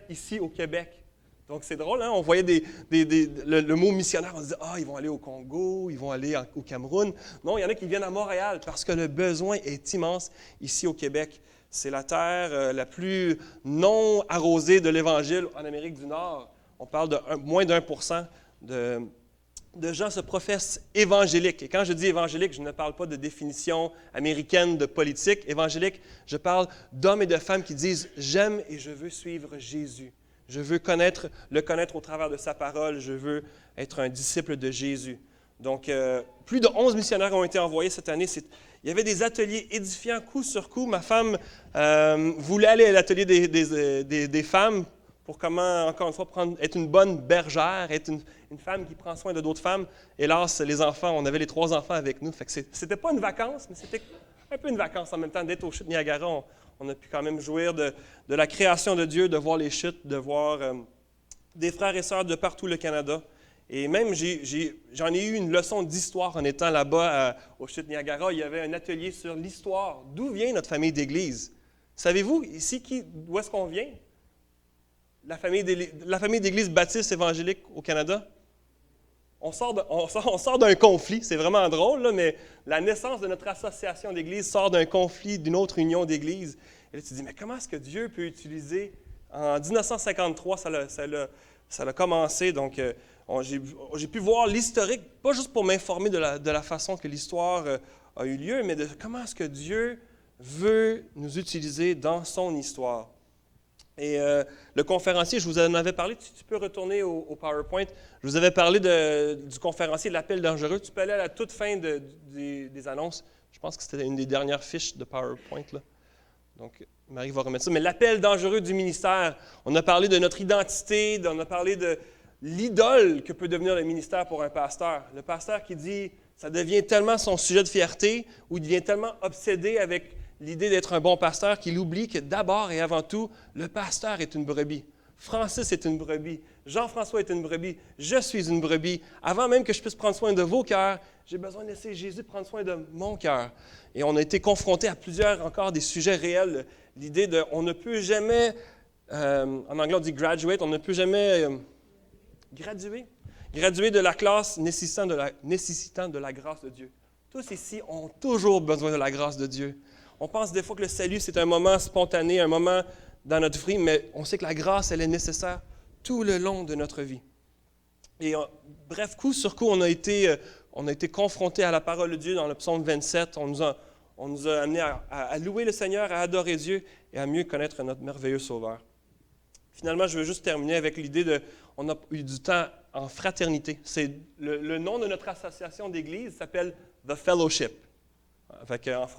ici au Québec. Donc, c'est drôle, hein? On voyait le mot missionnaire, on se disait, ils vont aller au Congo, ils vont aller au Cameroun. Non, il y en a qui viennent à Montréal parce que le besoin est immense ici au Québec. C'est la terre la plus non arrosée de l'Évangile en Amérique du Nord. On parle de moins d'1% de gens se professent évangéliques. Et quand je dis évangélique, je ne parle pas de définition américaine de politique. Évangélique, je parle d'hommes et de femmes qui disent « J'aime et je veux suivre Jésus. Je veux le connaître au travers de sa parole. Je veux être un disciple de Jésus. » Donc, plus de 11 missionnaires ont été envoyés cette année. Il y avait des ateliers édifiants coup sur coup. Ma femme voulait aller à l'atelier des femmes pour comment, encore une fois, être une bonne bergère, être une femme qui prend soin de d'autres femmes. Hélas, les enfants, on avait les 3 enfants avec nous. Fait que c'était pas une vacance, mais c'était un peu une vacance en même temps. D'être aux chutes Niagara, on a pu quand même jouir de la création de Dieu, de voir les chutes, de voir des frères et sœurs de partout le Canada. Et même, j'en ai eu une leçon d'histoire en étant là-bas aux chutes Niagara. Il y avait un atelier sur l'histoire. D'où vient notre famille d'Église? Savez-vous, ici, d'où est-ce qu'on vient? La famille d'Église baptiste évangélique au Canada? On sort d'un conflit, c'est vraiment drôle, là, mais la naissance de notre association d'Église sort d'un conflit d'une autre union d'Église. Et là, tu te dis, mais comment est-ce que Dieu peut utiliser... En 1953, ça a commencé, donc j'ai pu voir l'historique, pas juste pour m'informer de la façon que l'histoire a eu lieu, mais de comment est-ce que Dieu veut nous utiliser dans son histoire. Et le conférencier, je vous en avais parlé, tu peux retourner au PowerPoint, je vous avais parlé du conférencier de l'appel dangereux. Tu peux aller à la toute fin des annonces. Je pense que c'était une des dernières fiches de PowerPoint, là. Donc, Marie va remettre ça. Mais l'appel dangereux du ministère, on a parlé de notre identité, on a parlé de l'idole que peut devenir le ministère pour un pasteur. Le pasteur qui dit, ça devient tellement son sujet de fierté, ou il devient tellement obsédé avec l'idée d'être un bon pasteur qu'il oublie que d'abord et avant tout, le pasteur est une brebis. Francis est une brebis. Jean-François est une brebis. Je suis une brebis. Avant même que je puisse prendre soin de vos cœurs, j'ai besoin de laisser Jésus prendre soin de mon cœur. Et on a été confrontés à plusieurs encore des sujets réels. L'idée de, on ne peut jamais, en anglais on dit graduate, on ne peut jamais graduer de la classe nécessitant de la grâce de Dieu. Tous ici ont toujours besoin de la grâce de Dieu. On pense des fois que le salut, c'est un moment spontané, un moment dans notre vie, mais on sait que la grâce, elle est nécessaire tout le long de notre vie. Et bref, coup sur coup, on a été confrontés à la parole de Dieu dans le psaume 27. On nous a amenés à louer le Seigneur, à adorer Dieu et à mieux connaître notre merveilleux Sauveur. Finalement, je veux juste terminer avec l'idée on a eu du temps en fraternité. C'est le nom de notre association d'église s'appelle The Fellowship.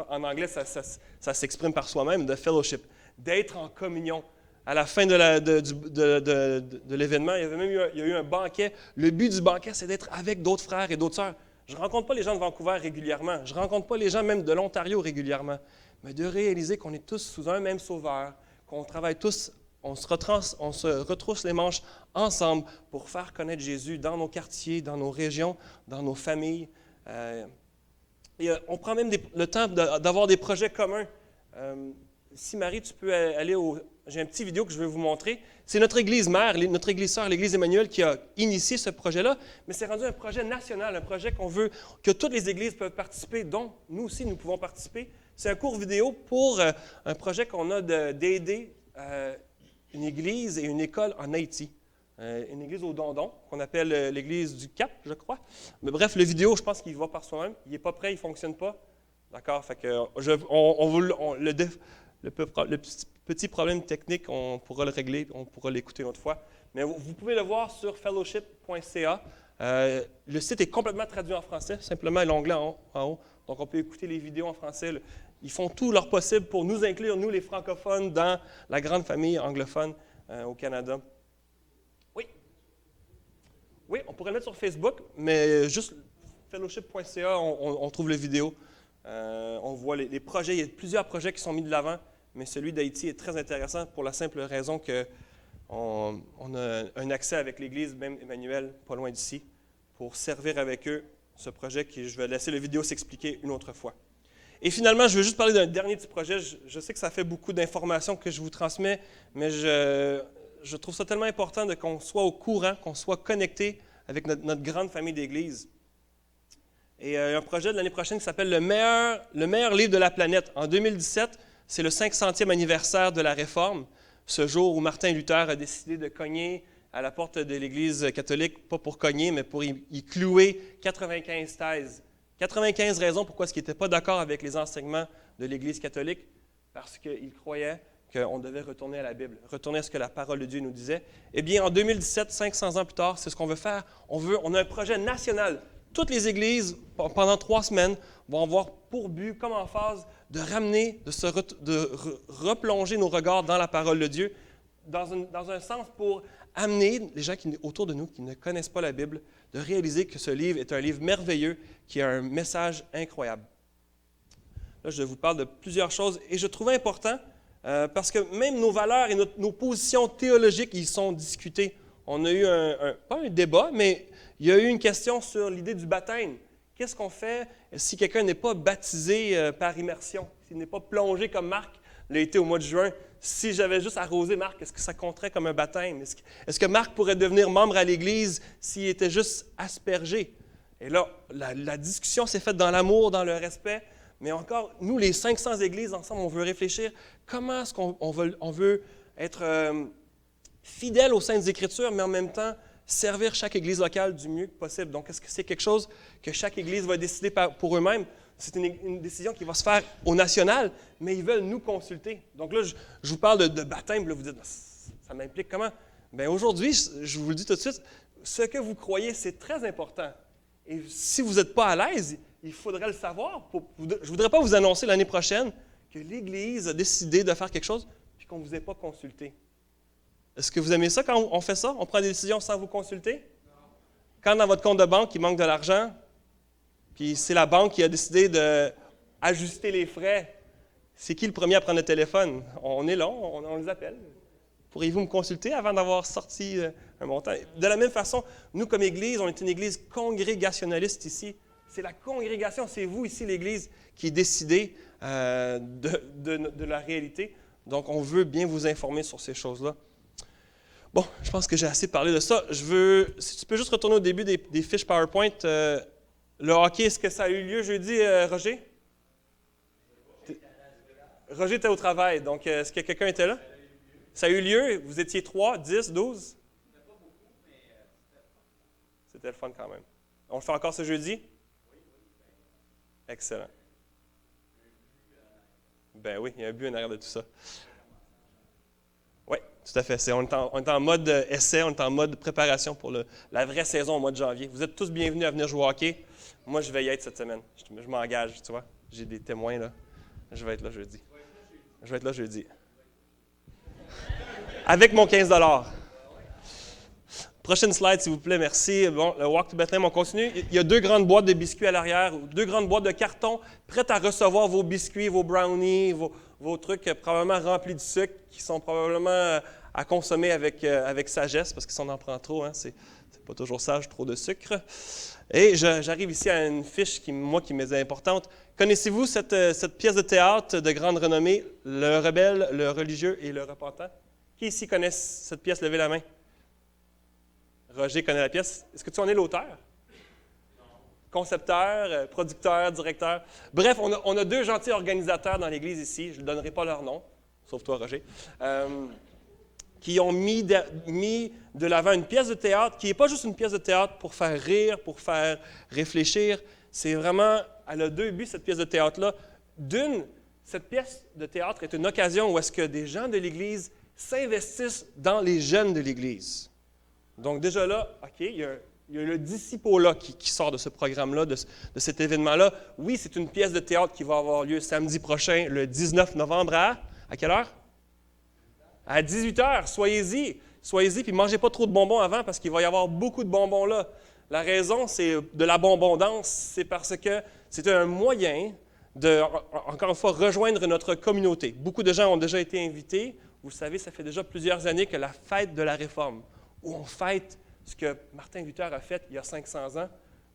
En anglais, ça s'exprime par soi-même, The Fellowship. D'être en communion. À la fin de l'événement, il y a eu un banquet. Le but du banquet, c'est d'être avec d'autres frères et d'autres sœurs. Je ne rencontre pas les gens de Vancouver régulièrement. Je ne rencontre pas les gens même de l'Ontario régulièrement. Mais de réaliser qu'on est tous sous un même Sauveur, qu'on travaille tous, on se retrousse les manches ensemble pour faire connaître Jésus dans nos quartiers, dans nos régions, dans nos familles. Et on prend même le temps d'avoir des projets communs. Si Marie, tu peux aller j'ai un petit vidéo que je vais vous montrer. C'est notre église mère, notre église sœur, l'église Emmanuel, qui a initié ce projet-là, mais c'est rendu un projet national, un projet qu'on veut que toutes les églises peuvent participer, dont nous aussi, nous pouvons participer. C'est un court vidéo pour un projet qu'on a d'aider une église et une école en Haïti. Une église au Dondon, qu'on appelle l'église du Cap, je crois. Mais bref, le vidéo, je pense qu'il va par soi-même. Il n'est pas prêt, il ne fonctionne pas. D'accord? Fait que le petit problème technique, on pourra le régler, on pourra l'écouter une autre fois. Mais vous pouvez le voir sur fellowship.ca. Le site est complètement traduit en français, simplement l'onglet en haut. Donc, on peut écouter les vidéos en français. Ils font tout leur possible pour nous inclure, nous les francophones, dans la grande famille anglophone au Canada. Oui, on pourrait le mettre sur Facebook, mais juste fellowship.ca, on trouve les vidéos. On voit les projets. Il y a plusieurs projets qui sont mis de l'avant, mais celui d'Haïti est très intéressant pour la simple raison qu'on a un accès avec l'Église, même Emmanuel, pas loin d'ici, pour servir avec eux ce projet je vais laisser la vidéo s'expliquer une autre fois. Et finalement, je veux juste parler d'un dernier petit projet. Je sais que ça fait beaucoup d'informations que je vous transmets, mais je trouve ça tellement important qu'on soit au courant, qu'on soit connecté avec notre grande famille d'Église. Et il y a un projet de l'année prochaine qui s'appelle le meilleur livre de la planète. En 2017, c'est le 500e anniversaire de la Réforme, ce jour où Martin Luther a décidé de cogner à la porte de l'Église catholique, pas pour cogner, mais pour y clouer 95 thèses. 95 raisons pourquoi il n'était pas d'accord avec les enseignements de l'Église catholique, parce qu'il croyait qu'on devait retourner à la Bible, retourner à ce que la parole de Dieu nous disait. Eh bien, en 2017, 500 ans plus tard, c'est ce qu'on veut faire. On a un projet national. Toutes les églises, pendant 3 semaines, vont avoir pour but, comme en phase, de ramener, de replonger nos regards dans la parole de Dieu, dans un sens pour amener les gens autour de nous qui ne connaissent pas la Bible, de réaliser que ce livre est un livre merveilleux, qui a un message incroyable. Là, je vous parle de plusieurs choses, et je trouve important, parce que même nos valeurs et nos positions théologiques, ils sont discutées. On a eu pas un débat, mais il y a eu une question sur l'idée du baptême. Qu'est-ce qu'on fait si quelqu'un n'est pas baptisé par immersion, s'il n'est pas plongé comme Marc l'a été au mois de juin? Si j'avais juste arrosé Marc, est-ce que ça compterait comme un baptême? Est-ce que Marc pourrait devenir membre à l'Église s'il était juste aspergé? Et là, la discussion s'est faite dans l'amour, dans le respect, mais encore, nous, les 500 églises ensemble, on veut réfléchir comment est-ce qu'on veut être fidèles aux Saintes Écritures, mais en même temps, servir chaque église locale du mieux possible. Donc, est-ce que c'est quelque chose que chaque église va décider pour eux-mêmes? C'est une décision qui va se faire au national, mais ils veulent nous consulter. Donc là, je vous parle de baptême, là, vous dites, ça m'implique comment? Bien, aujourd'hui, je vous le dis tout de suite, ce que vous croyez, c'est très important. Et si vous n'êtes pas à l'aise, il faudrait le savoir. Je ne voudrais pas vous annoncer l'année prochaine que l'Église a décidé de faire quelque chose puis qu'on ne vous ait pas consulté. Est-ce que vous aimez ça quand on fait ça? On prend des décisions sans vous consulter? Non. Quand dans votre compte de banque, il manque de l'argent, puis c'est la banque qui a décidé d'ajuster les frais, c'est qui le premier à prendre le téléphone? On est là, on les appelle. Pourriez-vous me consulter avant d'avoir sorti un montant? De la même façon, nous, comme Église, on est une Église congrégationaliste ici. C'est la congrégation, c'est vous ici, l'Église, qui décidez de la réalité. Donc, on veut bien vous informer sur ces choses-là. Bon, je pense que j'ai assez parlé de ça. Si tu peux juste retourner au début des fiches PowerPoint. Le hockey, est-ce que ça a eu lieu jeudi, Roger? Roger était au travail, donc est-ce que quelqu'un était là? Ça a eu lieu? Vous étiez 3, 10, 12? C'était le fun quand même. On le fait encore ce jeudi? Excellent. Ben oui, il y a un but en arrière de tout ça. Oui, tout à fait. On est en mode essai, on est en mode préparation pour la vraie saison au mois de janvier. Vous êtes tous bienvenus à venir jouer au hockey. Moi, je vais y être cette semaine. Je m'engage, tu vois. J'ai des témoins, là. Je vais être là jeudi. Je vais être là jeudi. Avec mon 15 $. Prochaine slide, s'il vous plaît, merci. Bon, le Walk to Bethlehem, on continue. Il y a 2 grandes boîtes de biscuits à l'arrière, 2 grandes boîtes de carton prêtes à recevoir vos biscuits, vos brownies, vos trucs probablement remplis de sucre qui sont probablement à consommer avec sagesse, parce que si on en prend trop, hein, c'est pas toujours sage, trop de sucre. Et j'arrive ici à une fiche qui m'est importante. Connaissez-vous cette pièce de théâtre de grande renommée, Le rebelle, le religieux et le repentant? Qui ici connaît cette pièce? Levez la main. Roger connaît la pièce. Est-ce que tu en es l'auteur? Non. Concepteur, producteur, directeur. Bref, on a 2 gentils organisateurs dans l'Église ici. Je ne donnerai pas leur nom, sauf toi, Roger, qui ont mis de l'avant une pièce de théâtre qui n'est pas juste une pièce de théâtre pour faire rire, pour faire réfléchir. C'est vraiment, elle a 2 buts, cette pièce de théâtre-là. D'une, cette pièce de théâtre est une occasion où est-ce que des gens de l'Église s'investissent dans les jeunes de l'Église. Donc déjà là, OK, il y a le disciple-là qui sort de ce programme-là, de cet événement-là. Oui, c'est une pièce de théâtre qui va avoir lieu samedi prochain, le 19 novembre, à quelle heure? À 18h. Soyez-y, puis ne mangez pas trop de bonbons avant parce qu'il va y avoir beaucoup de bonbons là. La raison, c'est de la bonbondance, c'est parce que c'est un moyen de, encore une fois, rejoindre notre communauté. Beaucoup de gens ont déjà été invités. Vous savez, ça fait déjà plusieurs années que la fête de la Réforme, où on fête ce que Martin Luther a fait il y a 500 ans,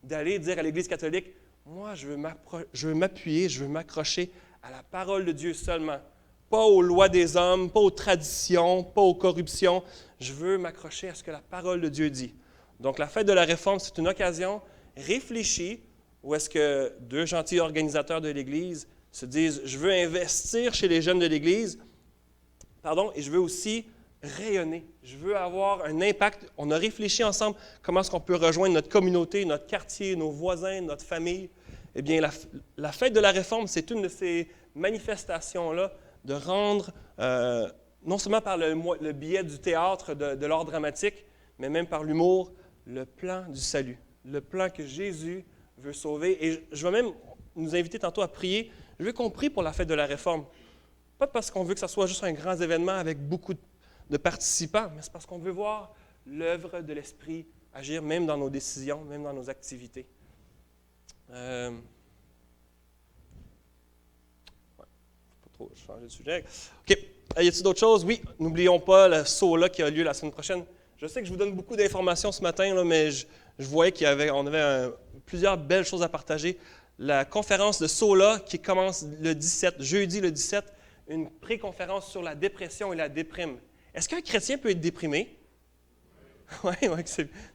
d'aller dire à l'Église catholique, moi, je veux m'appuyer, je veux m'accrocher à la parole de Dieu seulement pas aux lois des hommes, pas aux traditions, pas aux corruptions. Je veux m'accrocher à ce que la parole de Dieu dit. Donc, la fête de la Réforme, c'est une occasion réfléchie où est-ce que deux gentils organisateurs de l'Église se disent « Je veux investir chez les jeunes de l'Église, et je veux aussi rayonner. Je veux avoir un impact. » On a réfléchi ensemble comment est-ce qu'on peut rejoindre notre communauté, notre quartier, nos voisins, notre famille. Eh bien, la fête de la Réforme, c'est une de ces manifestations-là de rendre, non seulement par le biais du théâtre, de l'art dramatique, mais même par l'humour, le plan du salut, le plan que Jésus veut sauver. Et je vais même nous inviter tantôt à prier. Je veux qu'on prie pour la fête de la Réforme. Pas parce qu'on veut que ce soit juste un grand événement avec beaucoup de participants, mais c'est parce qu'on veut voir l'œuvre de l'Esprit agir même dans nos décisions, même dans nos activités. Pas trop changer de sujet. OK. Y a-t-il d'autres choses? Oui, n'oublions pas le SOLA qui a lieu la semaine prochaine. Je sais que je vous donne beaucoup d'informations ce matin, là, mais je voyais qu'on avait plusieurs belles choses à partager. La conférence de SOLA qui commence le 17, jeudi le 17, une pré-conférence sur la dépression et la déprime. Est-ce qu'un chrétien peut être déprimé? Oui,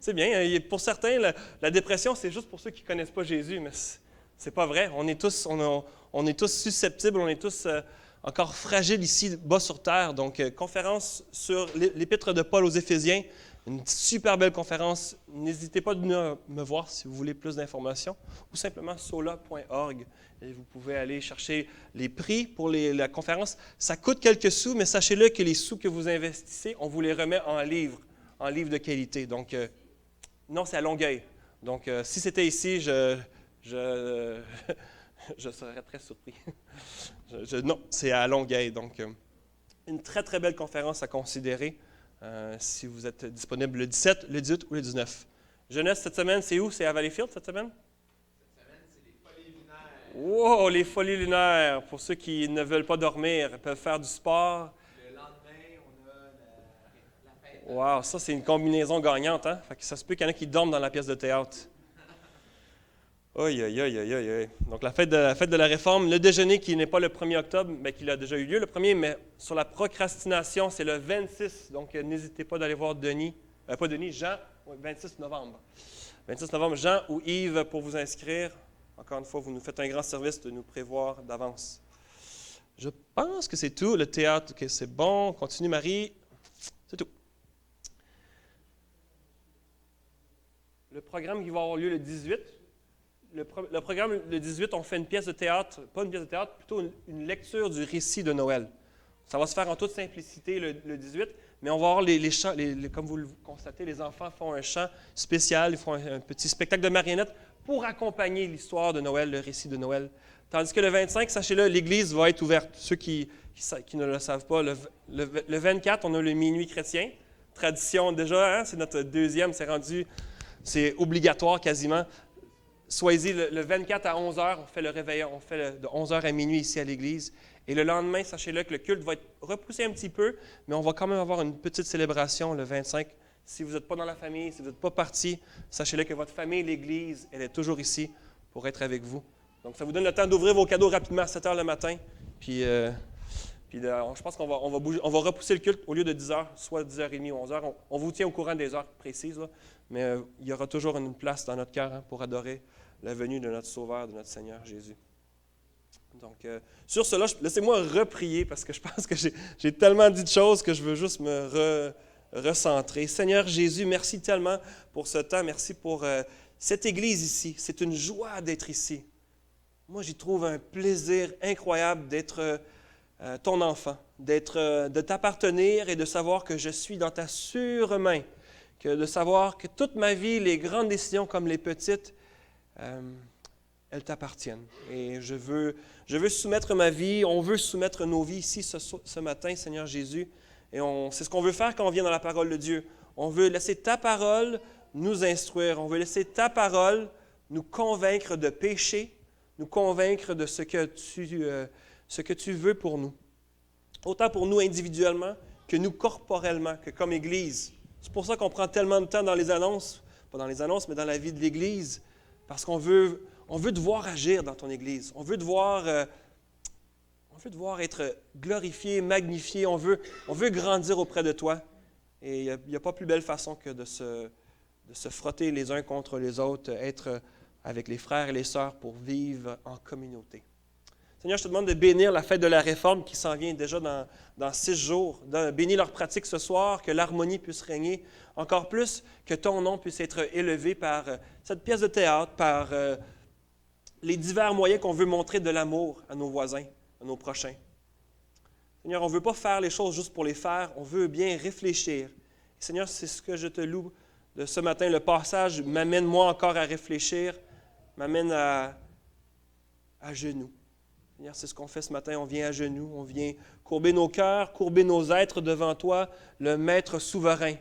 c'est bien. Pour certains, la dépression, c'est juste pour ceux qui ne connaissent pas Jésus, mais c'est pas vrai. On est tous susceptibles, on est tous encore fragiles ici, bas sur terre. Donc, conférence sur l'épître de Paul aux Éphésiens, une super belle conférence. N'hésitez pas à venir me voir si vous voulez plus d'informations, ou simplement sola.org. Et vous pouvez aller chercher les prix pour la conférence. Ça coûte quelques sous, mais sachez-le que les sous que vous investissez, on vous les remet en livres de qualité. Donc, non, c'est à Longueuil. Donc, si c'était ici, je serais très surpris. Non, c'est à Longueuil. Donc, une très, très belle conférence à considérer si vous êtes disponible le 17, le 18 ou le 19. Jeunesse, cette semaine, c'est où? C'est à Valleyfield, cette semaine? Cette semaine, c'est les Folies lunaires. Wow, les Folies lunaires! Pour ceux qui ne veulent pas dormir, ils peuvent faire du sport. Le lendemain, on a la fête. Wow, ça, c'est une combinaison gagnante, hein? Fait que ça se peut qu'il y en a qui dorment dans la pièce de théâtre. Aïe, aïe, aïe, aïe, aïe. Donc, la fête de la Réforme, le déjeuner qui n'est pas le 1er octobre, mais qui a déjà eu lieu le 1er, mais sur la procrastination, c'est le 26. Donc, n'hésitez pas d'aller voir Jean, 26 novembre. 26 novembre, Jean ou Yves pour vous inscrire. Encore une fois, vous nous faites un grand service de nous prévoir d'avance. Je pense que c'est tout. Le théâtre, OK, c'est bon. Continue, Marie. C'est tout. Le programme qui va avoir lieu le 18. Le programme, le 18, on fait une pièce de théâtre, pas une pièce de théâtre, plutôt une lecture du récit de Noël. Ça va se faire en toute simplicité le 18, mais on va avoir les chants, comme vous le constatez, les enfants font un chant spécial, ils font un petit spectacle de marionnettes pour accompagner l'histoire de Noël, le récit de Noël. Tandis que le 25, sachez-le, l'Église va être ouverte. Ceux qui ne le savent pas, le 24, on a le minuit chrétien. Tradition déjà, hein, c'est notre deuxième, c'est obligatoire quasiment. Soyez-y, le 24 à 11h, on fait le réveillon, on fait de 11h à minuit ici à l'Église. Et le lendemain, sachez-le que le culte va être repoussé un petit peu, mais on va quand même avoir une petite célébration le 25. Si vous n'êtes pas dans la famille, si vous n'êtes pas parti, sachez-le que votre famille, l'Église, elle est toujours ici pour être avec vous. Donc, ça vous donne le temps d'ouvrir vos cadeaux rapidement à 7h le matin. Puis je pense qu'on va repousser le culte au lieu de 10h, soit 10h30 ou 11h. On vous tient au courant des heures précises, là, mais il y aura toujours une place dans notre cœur pour adorer la venue de notre Sauveur, de notre Seigneur Jésus. Donc, sur cela, laissez-moi reprier parce que je pense que j'ai tellement dit de choses que je veux juste me recentrer. Seigneur Jésus, merci tellement pour ce temps. Merci pour cette Église ici. C'est une joie d'être ici. Moi, j'y trouve un plaisir incroyable d'être ton enfant, de t'appartenir et de savoir que je suis dans ta sûre main, de savoir que toute ma vie, les grandes décisions comme les petites, elles t'appartiennent. Et je veux soumettre ma vie, on veut soumettre nos vies ici ce matin, Seigneur Jésus. Et c'est ce qu'on veut faire quand on vient dans la parole de Dieu. On veut laisser ta parole nous instruire. On veut laisser ta parole nous convaincre de péché, nous convaincre de ce que tu veux pour nous. Autant pour nous individuellement que nous corporellement, que comme Église. C'est pour ça qu'on prend tellement de temps dans les annonces, pas dans les annonces, mais dans la vie de l'Église, parce qu'on veut te voir agir dans ton Église. On veut te voir On veut te voir être glorifié, magnifié. On veut grandir auprès de toi. Et il n'y a pas plus belle façon que de se frotter les uns contre les autres, être avec les frères et les sœurs pour vivre en communauté. Seigneur, je te demande de bénir la fête de la Réforme qui s'en vient déjà dans 6 jours. De bénir leur pratique ce soir, que l'harmonie puisse régner. Encore plus, que ton nom puisse être élevé par cette pièce de théâtre, par les divers moyens qu'on veut montrer de l'amour à nos voisins, à nos prochains. Seigneur, on ne veut pas faire les choses juste pour les faire, on veut bien réfléchir. Seigneur, c'est ce que je te loue de ce matin. Le passage m'amène moi encore à réfléchir, m'amène à genoux. Seigneur, c'est ce qu'on fait ce matin, on vient à genoux, on vient courber nos cœurs, courber nos êtres devant toi, le Maître souverain,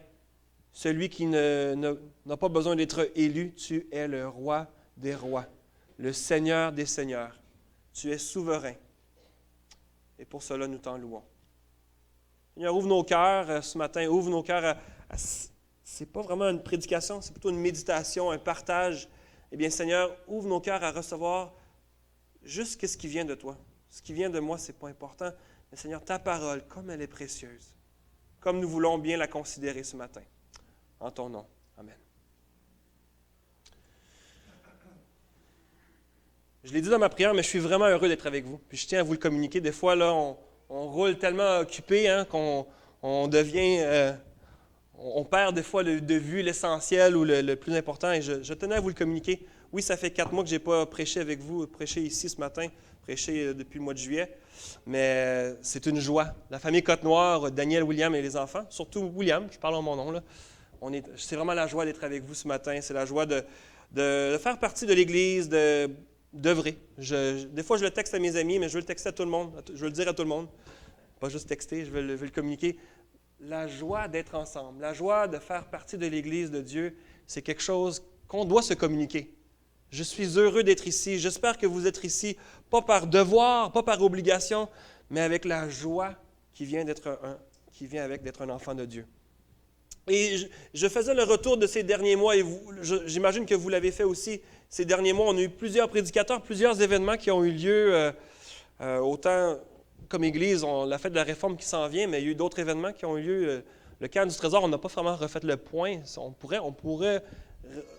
celui qui n'a pas besoin d'être élu, tu es le Roi des rois, le Seigneur des seigneurs, tu es souverain. Et pour cela, nous t'en louons. Seigneur, ouvre nos cœurs ce matin, ouvre nos cœurs ce n'est pas vraiment une prédication, c'est plutôt une méditation, un partage. Eh bien, Seigneur, ouvre nos cœurs à recevoir juste ce qui vient de toi. Ce qui vient de moi, ce n'est pas important. Mais Seigneur, ta parole, comme elle est précieuse, comme nous voulons bien la considérer ce matin. En ton nom. Amen. Je l'ai dit dans ma prière, mais je suis vraiment heureux d'être avec vous. Puis je tiens à vous le communiquer. Des fois, là, on roule tellement occupé qu'on devient... on perd des fois de vue l'essentiel ou le plus important. Et je tenais à vous le communiquer. Oui, ça fait 4 mois que je n'ai pas prêché avec vous, prêché ici ce matin, prêché depuis le mois de juillet. Mais c'est une joie. La famille Côte-Noire, Daniel, William et les enfants, surtout William, je parle en mon nom, là. C'est vraiment la joie d'être avec vous ce matin. C'est la joie de faire partie de l'Église, d'œuvrer. Des fois, je le texte à mes amis, mais je veux le texter à tout le monde. Je veux le dire à tout le monde. Pas juste texter, je veux le communiquer. La joie d'être ensemble, la joie de faire partie de l'Église de Dieu, c'est quelque chose qu'on doit se communiquer. Je suis heureux d'être ici. J'espère que vous êtes ici, pas par devoir, pas par obligation, mais avec la joie qui vient avec d'être un enfant de Dieu. Et je faisais le retour de ces derniers mois, et j'imagine que vous l'avez fait aussi. Ces derniers mois, on a eu plusieurs prédicateurs, plusieurs événements qui ont eu lieu, autant comme Église, la fête de la Réforme qui s'en vient, mais il y a eu d'autres événements qui ont eu lieu. Le camp du Trésor, on n'a pas vraiment refait le point. On pourrait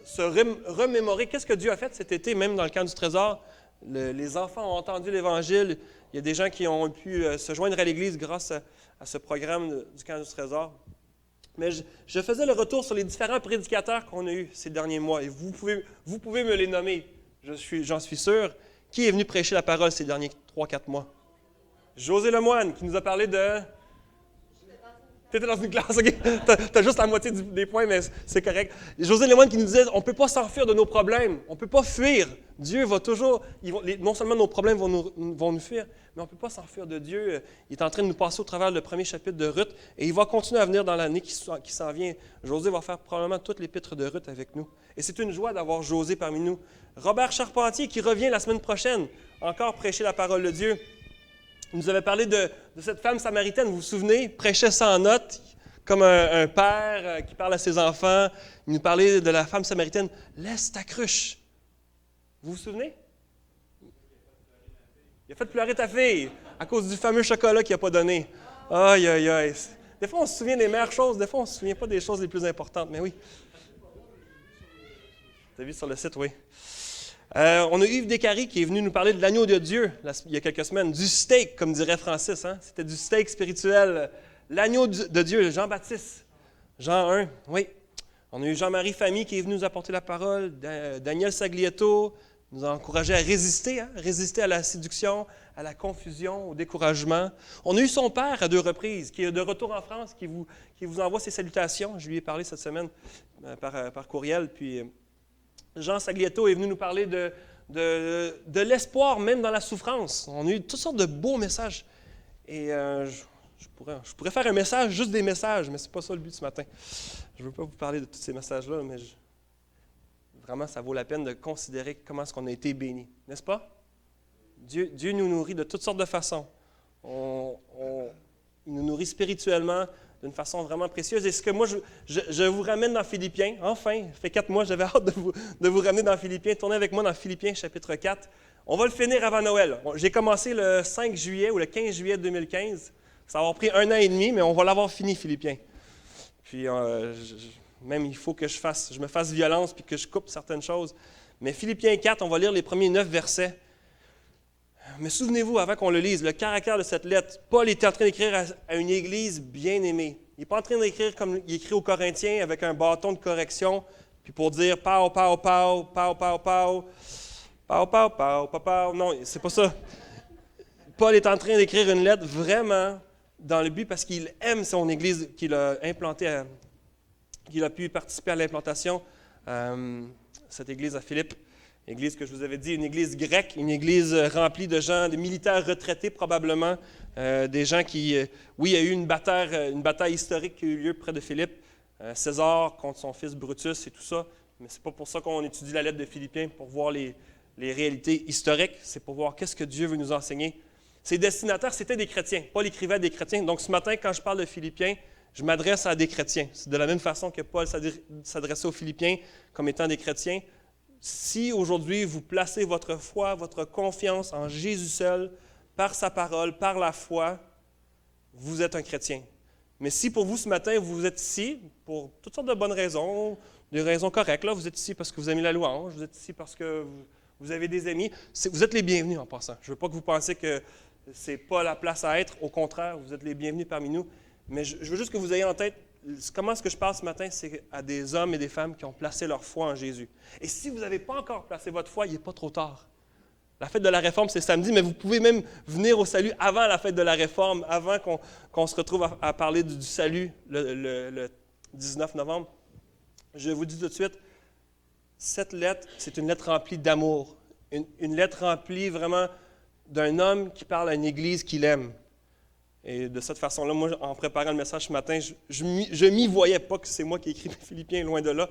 se remémorer qu'est-ce que Dieu a fait cet été, même dans le camp du Trésor. Les enfants ont entendu l'Évangile. Il y a des gens qui ont pu se joindre à l'Église grâce à ce programme du camp du Trésor. Mais je faisais le retour sur les différents prédicateurs qu'on a eus ces derniers mois. Et vous pouvez me les nommer, j'en suis sûr. Qui est venu prêcher la parole ces derniers 3-4 mois? José Lemoine, qui nous a parlé de... Tu étais dans une classe, OK? Tu as juste la moitié des points, mais c'est correct. José Lemoine qui nous disait, on ne peut pas s'enfuir de nos problèmes. On ne peut pas fuir. Dieu va toujours... non seulement nos problèmes vont nous fuir, mais on ne peut pas s'enfuir de Dieu. Il est en train de nous passer au travers le premier chapitre de Ruth, et il va continuer à venir dans l'année qui s'en vient. José va faire probablement toute l'épître de Ruth avec nous. Et c'est une joie d'avoir José parmi nous. Robert Charpentier, qui revient la semaine prochaine, encore prêcher la parole de Dieu. Il nous avait parlé de cette femme samaritaine, vous vous souvenez, prêchait sans notes, comme un père qui parle à ses enfants. Il nous parlait de la femme samaritaine, laisse ta cruche. Vous vous souvenez? Il a fait pleurer ta fille à cause du fameux chocolat qu'il n'a pas donné. Aïe, aïe, aïe. Des fois, on se souvient des meilleures choses, des fois, on ne se souvient pas des choses les plus importantes, mais oui. Tu as vu sur le site, oui. On a eu Yves Descaries qui est venu nous parler de l'agneau de Dieu il y a quelques semaines, du steak, comme dirait Francis. Hein? C'était du steak spirituel. L'agneau de Dieu, Jean-Baptiste, Jean 1, oui. On a eu Jean-Marie Famille qui est venu nous apporter la parole, Daniel Saglietto nous a encouragé à résister, résister à la séduction, à la confusion, au découragement. On a eu son père à 2 reprises, qui est de retour en France, qui vous envoie ses salutations. Je lui ai parlé cette semaine par courriel, puis... Jean Saglietto est venu nous parler de l'espoir même dans la souffrance. On a eu toutes sortes de beaux messages. Et je pourrais faire un message, juste des messages, mais ce n'est pas ça le but ce matin. Je ne veux pas vous parler de tous ces messages-là, mais vraiment, ça vaut la peine de considérer comment est-ce qu'on a été bénis. N'est-ce pas? Dieu nous nourrit de toutes sortes de façons. Il nous nourrit spirituellement, d'une façon vraiment précieuse. Et ce que moi, je vous ramène dans Philippiens, enfin, ça fait 4 mois, j'avais hâte de vous ramener dans Philippiens. Tournez avec moi dans Philippiens, chapitre 4. On va le finir avant Noël. J'ai commencé le 5 juillet ou le 15 juillet 2015. Ça va avoir pris 1 an et demi, mais on va l'avoir fini, Philippiens. Puis, même il faut que je me fasse violence puis que je coupe certaines choses. Mais Philippiens 4, on va lire les premiers 9 versets. Mais souvenez-vous, avant qu'on le lise, le caractère de cette lettre, Paul était en train d'écrire à une église bien-aimée. Il n'est pas en train d'écrire comme il écrit aux Corinthiens avec un bâton de correction, puis pour dire « pau, pau, pau, pau, pau, pau, pau, pau, pau, pau, pau ». Non, c'est pas ça. Paul est en train d'écrire une lettre vraiment dans le but parce qu'il aime son église qu'il a implantée, qu'il a pu participer à l'implantation, cette église à Philippe. Église que je vous avais dit, une église grecque, une église remplie de gens, de militaires retraités probablement, des gens qui... oui, il y a eu une bataille historique qui a eu lieu près de Philippe, César contre son fils Brutus et tout ça, mais ce n'est pas pour ça qu'on étudie la lettre de Philippiens, pour voir les réalités historiques, c'est pour voir qu'est-ce que Dieu veut nous enseigner. Ses destinataires, c'était des chrétiens. Paul écrivait à des chrétiens. Donc ce matin, quand je parle de Philippiens, je m'adresse à des chrétiens. C'est de la même façon que Paul s'adressait aux Philippiens comme étant des chrétiens. Si aujourd'hui vous placez votre foi, votre confiance en Jésus seul, par sa parole, par la foi, vous êtes un chrétien. Mais si pour vous ce matin, vous êtes ici pour toutes sortes de bonnes raisons, des raisons correctes, là, vous êtes ici parce que vous aimez la louange, vous êtes ici parce que vous avez des amis, vous êtes les bienvenus en passant. Je ne veux pas que vous pensiez que ce n'est pas la place à être, au contraire, vous êtes les bienvenus parmi nous. Mais je veux juste que vous ayez en tête, comment est-ce que je parle ce matin, c'est à des hommes et des femmes qui ont placé leur foi en Jésus. Et si vous n'avez pas encore placé votre foi, il n'est pas trop tard. La fête de la Réforme, c'est samedi, mais vous pouvez même venir au salut avant la fête de la Réforme, avant qu'on se retrouve à parler du salut le 19 novembre. Je vous dis tout de suite, cette lettre, c'est une lettre remplie d'amour. Une lettre remplie vraiment d'un homme qui parle à une église qu'il aime. Et de cette façon-là, moi, en préparant le message ce matin, je m'y voyais pas que c'est moi qui ai écrit Philippiens, loin de là.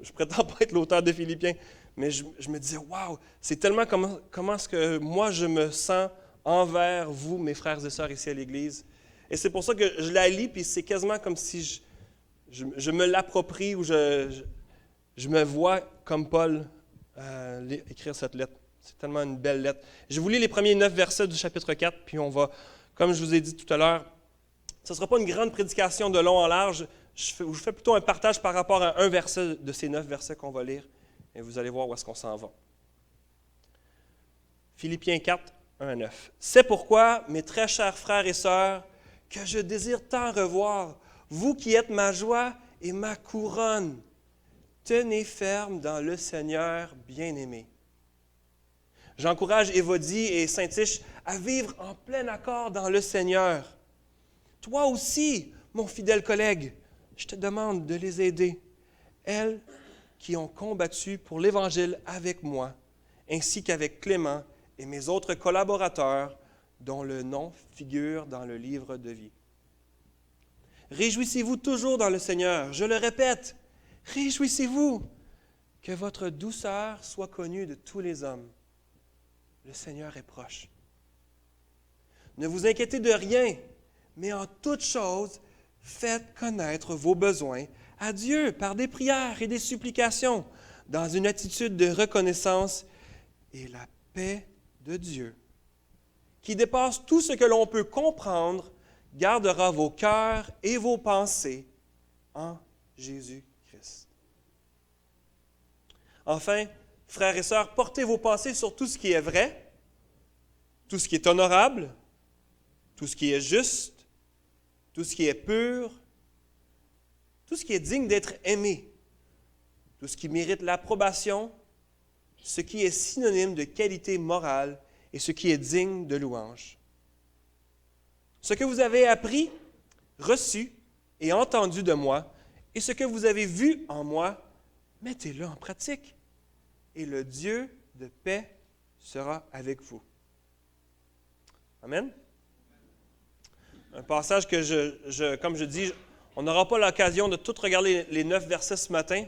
Je prétends pas être l'auteur de Philippiens, mais je me disais, waouh, c'est tellement comment est-ce que moi je me sens envers vous, mes frères et sœurs ici à l'Église. Et c'est pour ça que je la lis, puis c'est quasiment comme si je me l'approprie ou je me vois comme Paul écrire cette lettre. C'est tellement une belle lettre. Je vous lis les premiers 9 versets du chapitre 4, puis on va... Comme je vous ai dit tout à l'heure, ce ne sera pas une grande prédication de long en large. Je vous fais plutôt un partage par rapport à un verset de ces 9 versets qu'on va lire. Et vous allez voir où est-ce qu'on s'en va. Philippiens 4, 1 à 9. « C'est pourquoi, mes très chers frères et sœurs, que je désire tant revoir, vous qui êtes ma joie et ma couronne. Tenez ferme dans le Seigneur bien-aimé. » J'encourage Évodie et Saint-Tiche à vivre en plein accord dans le Seigneur. Toi aussi, mon fidèle collègue, je te demande de les aider, elles qui ont combattu pour l'Évangile avec moi, ainsi qu'avec Clément et mes autres collaborateurs, dont le nom figure dans le livre de vie. Réjouissez-vous toujours dans le Seigneur. Je le répète, réjouissez-vous, que votre douceur soit connue de tous les hommes. Le Seigneur est proche. Ne vous inquiétez de rien, mais en toute chose, faites connaître vos besoins à Dieu par des prières et des supplications, dans une attitude de reconnaissance, et la paix de Dieu, qui dépasse tout ce que l'on peut comprendre, gardera vos cœurs et vos pensées en Jésus-Christ. Enfin, frères et sœurs, portez vos pensées sur tout ce qui est vrai, tout ce qui est honorable, tout ce qui est juste, tout ce qui est pur, tout ce qui est digne d'être aimé, tout ce qui mérite l'approbation, ce qui est synonyme de qualité morale et ce qui est digne de louange. Ce que vous avez appris, reçu et entendu de moi, et ce que vous avez vu en moi, mettez-le en pratique, et le Dieu de paix sera avec vous. Amen. Un passage que comme je dis, on n'aura pas l'occasion de tout regarder les 9 versets ce matin,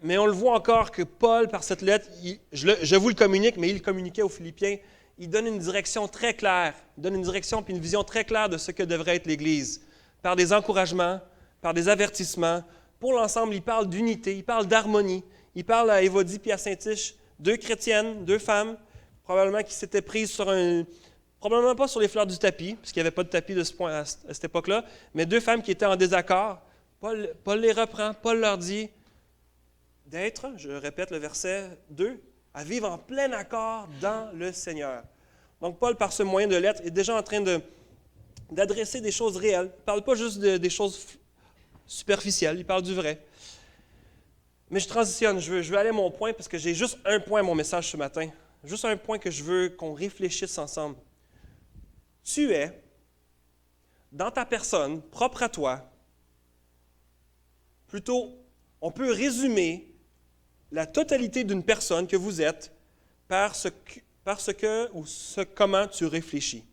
mais on le voit encore que Paul, par cette lettre, je vous le communique, mais il le communiquait aux Philippiens, il donne une direction très claire, il donne une direction puis une vision très claire de ce que devrait être l'Église, par des encouragements, par des avertissements. Pour l'ensemble, il parle d'unité, il parle d'harmonie, il parle à Évodie puis à Saint-Tiche, 2 chrétiennes, 2 femmes, probablement qui s'étaient prises sur probablement pas sur les fleurs du tapis, parce qu'il n'y avait pas de tapis de ce point à cette époque-là, mais 2 femmes qui étaient en désaccord. Paul les reprend, Paul leur dit d'être, je répète le verset 2, à vivre en plein accord dans le Seigneur. Donc Paul, par ce moyen de lettre, est déjà en train d'adresser des choses réelles. Il ne parle pas juste des choses superficielles, il parle du vrai. Mais je transitionne, je veux aller à mon point, parce que j'ai juste un point à mon message ce matin. Juste un point que je veux qu'on réfléchisse ensemble. Tu es, dans ta personne, propre à toi, plutôt, on peut résumer la totalité d'une personne que vous êtes par comment tu réfléchis.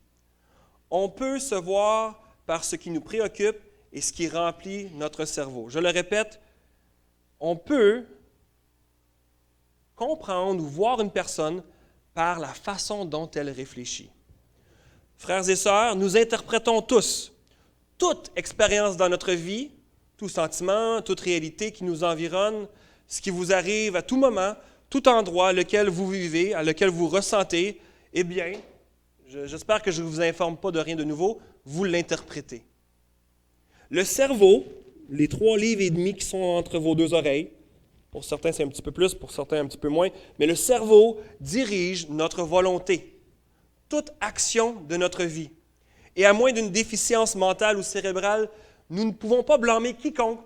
On peut se voir par ce qui nous préoccupe et ce qui remplit notre cerveau. Je le répète, on peut comprendre ou voir une personne par la façon dont elle réfléchit. Frères et sœurs, nous interprétons tous, toute expérience dans notre vie, tout sentiment, toute réalité qui nous environne, ce qui vous arrive à tout moment, tout endroit, lequel vous vivez, à lequel vous ressentez, eh bien, j'espère que je ne vous informe pas de rien de nouveau, vous l'interprétez. Le cerveau, les 3 livres et demi qui sont entre vos 2 oreilles, pour certains c'est un petit peu plus, pour certains un petit peu moins, mais le cerveau dirige notre volonté, toute action de notre vie. Et à moins d'une déficience mentale ou cérébrale, nous ne pouvons pas blâmer quiconque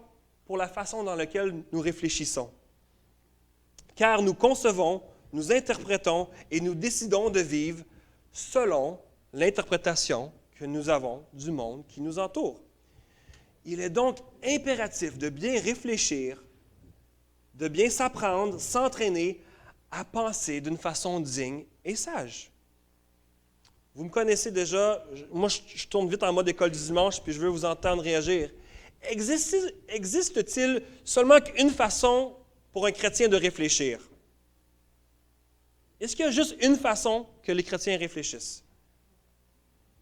pour la façon dans laquelle nous réfléchissons. Car nous concevons, nous interprétons et nous décidons de vivre selon l'interprétation que nous avons du monde qui nous entoure. Il est donc impératif de bien réfléchir, de bien s'apprendre, s'entraîner à penser d'une façon digne et sage. Vous me connaissez déjà, moi je tourne vite en mode école du dimanche, puis je veux vous entendre réagir. Existe-t-il seulement qu'une façon pour un chrétien de réfléchir? Est-ce qu'il y a juste une façon que les chrétiens réfléchissent?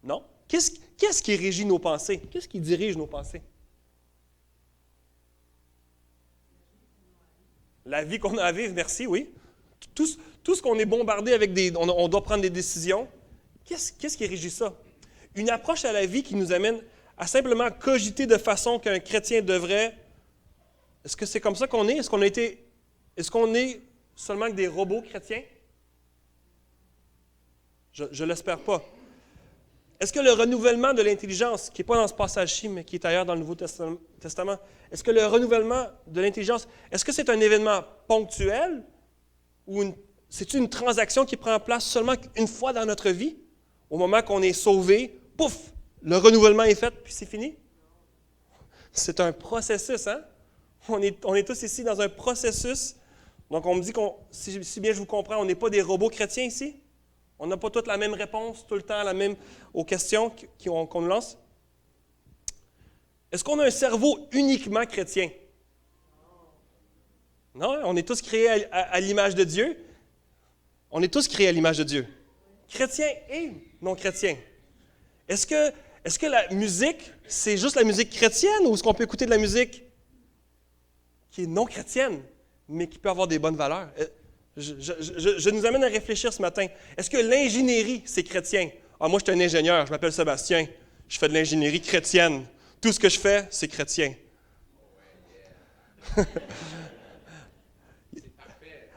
Non. Qu'est-ce qui régit nos pensées? Qu'est-ce qui dirige nos pensées? La vie qu'on a à vivre, merci, oui. Tout ce qu'on est bombardé avec on doit prendre des décisions. Qu'est-ce qui régit ça? Une approche à la vie qui nous amène à simplement cogiter de façon qu'un chrétien devrait. Est-ce que c'est comme ça qu'on est? Est-ce qu'on est seulement que des robots chrétiens? Je ne l'espère pas. Est-ce que le renouvellement de l'intelligence, qui n'est pas dans ce passage-ci, mais qui est ailleurs dans le Nouveau Testament, est-ce que le renouvellement de l'intelligence, est-ce que c'est un événement ponctuel ou c'est une transaction qui prend place seulement une fois dans notre vie? Au moment qu'on est sauvé, pouf, le renouvellement est fait, puis c'est fini? C'est un processus, hein? On est tous ici dans un processus. Donc, on me dit si bien je vous comprends, on n'est pas des robots chrétiens ici? On n'a pas toutes la même réponse, tout le temps aux questions qu'on nous lance? Est-ce qu'on a un cerveau uniquement chrétien? Non, on est tous créés à l'image de Dieu. On est tous créés à l'image de Dieu. Chrétiens et non chrétiens. Est-ce que la musique, c'est juste la musique chrétienne ou est-ce qu'on peut écouter de la musique qui est non chrétienne, mais qui peut avoir des bonnes valeurs? Je nous amène à réfléchir ce matin. Est-ce que l'ingénierie, c'est chrétien? Ah, moi, je suis un ingénieur, je m'appelle Sébastien, je fais de l'ingénierie chrétienne. Tout ce que je fais, c'est chrétien.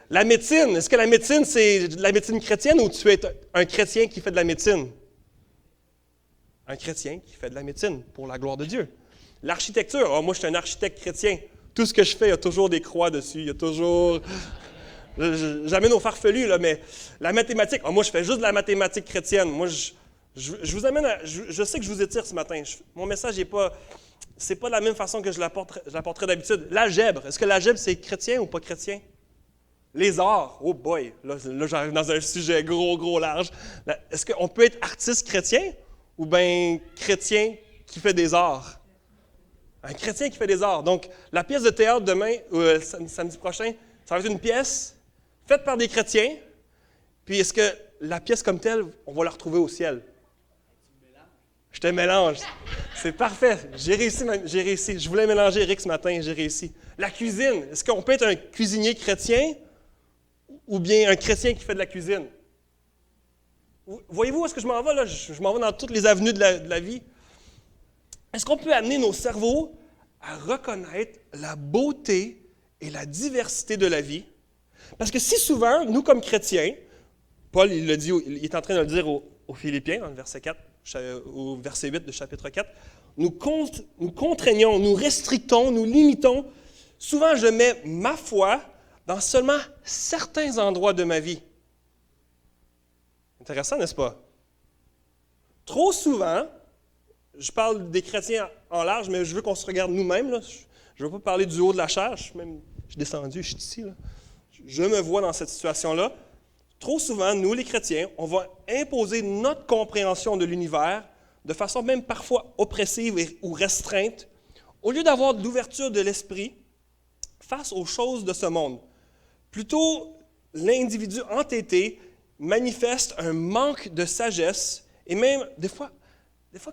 La médecine, est-ce que la médecine, c'est de la médecine chrétienne ou tu es un chrétien qui fait de la médecine? Un chrétien qui fait de la médecine, pour la gloire de Dieu. L'architecture, moi je suis un architecte chrétien. Tout ce que je fais, il y a toujours des croix dessus, il y a toujours... J'amène au farfelu, là, mais la mathématique, moi je fais juste de la mathématique chrétienne. Moi, je vous amène à... Je sais que je vous étire ce matin. Mon message n'est pas... C'est pas de la même façon que je l'apporterais d'habitude. L'algèbre, est-ce que l'algèbre c'est chrétien ou pas chrétien? Les arts, oh boy, là j'arrive dans un sujet gros, large. Est-ce qu'on peut être artiste chrétien ou bien chrétien qui fait des arts? Un chrétien qui fait des arts. Donc, la pièce de théâtre demain, samedi prochain, ça va être une pièce faite par des chrétiens. Puis, est-ce que la pièce comme telle, on va la retrouver au ciel? Je te mélange. C'est parfait. J'ai réussi. Je voulais mélanger Eric ce matin, j'ai réussi. La cuisine, est-ce qu'on peut être un cuisinier chrétien ou bien un chrétien qui fait de la cuisine? Voyez-vous où est-ce que je m'en vais, là? Je m'en vais dans toutes les avenues de la vie. Est-ce qu'on peut amener nos cerveaux à reconnaître la beauté et la diversité de la vie? Parce que si souvent, nous comme chrétiens, Paul, il est en train de le dire aux Philippiens, dans le verset 4, au verset 8 de chapitre 4, nous contraignons, nous restrictons, nous limitons. Souvent, je mets ma foi dans seulement certains endroits de ma vie. Intéressant, n'est-ce pas? Trop souvent, je parle des chrétiens en large, mais je veux qu'on se regarde nous-mêmes. Là. Je ne veux pas parler du haut de la chair. Je suis descendu, je suis ici. Là. Je me vois dans cette situation-là. Trop souvent, nous, les chrétiens, on va imposer notre compréhension de l'univers de façon même parfois oppressive ou restreinte, au lieu d'avoir de l'ouverture de l'esprit face aux choses de ce monde. Plutôt, l'individu entêté manifeste un manque de sagesse et même, des fois,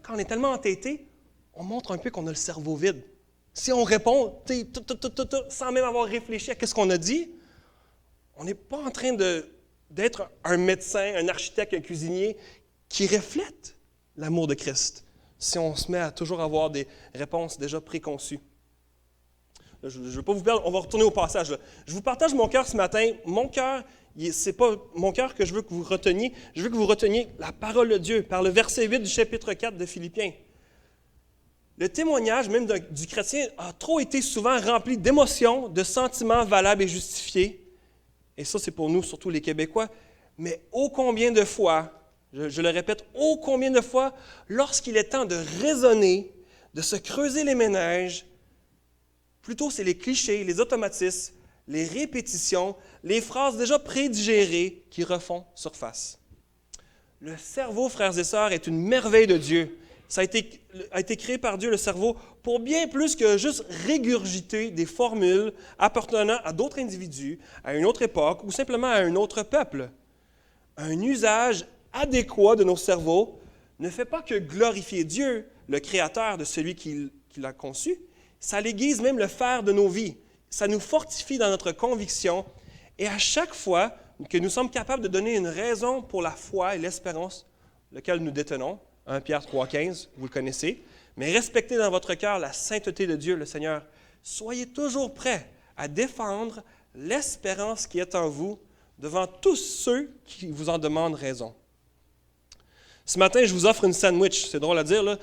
quand on est tellement entêté, on montre un peu qu'on a le cerveau vide. Si on répond sans même avoir réfléchi à ce qu'on a dit, on n'est pas en train d'être un médecin, un architecte, un cuisinier qui reflète l'amour de Christ, si on se met à toujours avoir des réponses déjà préconçues. Là, je ne veux pas vous perdre, on va retourner au passage. Là. Je vous partage mon cœur ce matin. Mon cœur, ce n'est pas mon cœur que je veux que vous reteniez. Je veux que vous reteniez la parole de Dieu par le verset 8 du chapitre 4 de Philippiens. Le témoignage même du chrétien a trop été souvent rempli d'émotions, de sentiments valables et justifiés. Et ça, c'est pour nous, surtout les Québécois. Mais ô combien de fois, je le répète, ô combien de fois, lorsqu'il est temps de raisonner, de se creuser les méninges, plutôt c'est les clichés, les automatismes, les répétitions, les phrases déjà prédigérées qui refont surface. Le cerveau, frères et sœurs, est une merveille de Dieu. Ça a été créé par Dieu, le cerveau, pour bien plus que juste régurgiter des formules appartenant à d'autres individus, à une autre époque ou simplement à un autre peuple. Un usage adéquat de nos cerveaux ne fait pas que glorifier Dieu, le Créateur de celui qui l'a conçu, ça l'aiguise même le fer de nos vies. Ça nous fortifie dans notre conviction et à chaque fois que nous sommes capables de donner une raison pour la foi et l'espérance, lequel nous détenons, 1 Pierre 3,15, vous le connaissez, mais respectez dans votre cœur la sainteté de Dieu, le Seigneur. Soyez toujours prêts à défendre l'espérance qui est en vous devant tous ceux qui vous en demandent raison. Ce matin, je vous offre une sandwich. C'est drôle à dire, là.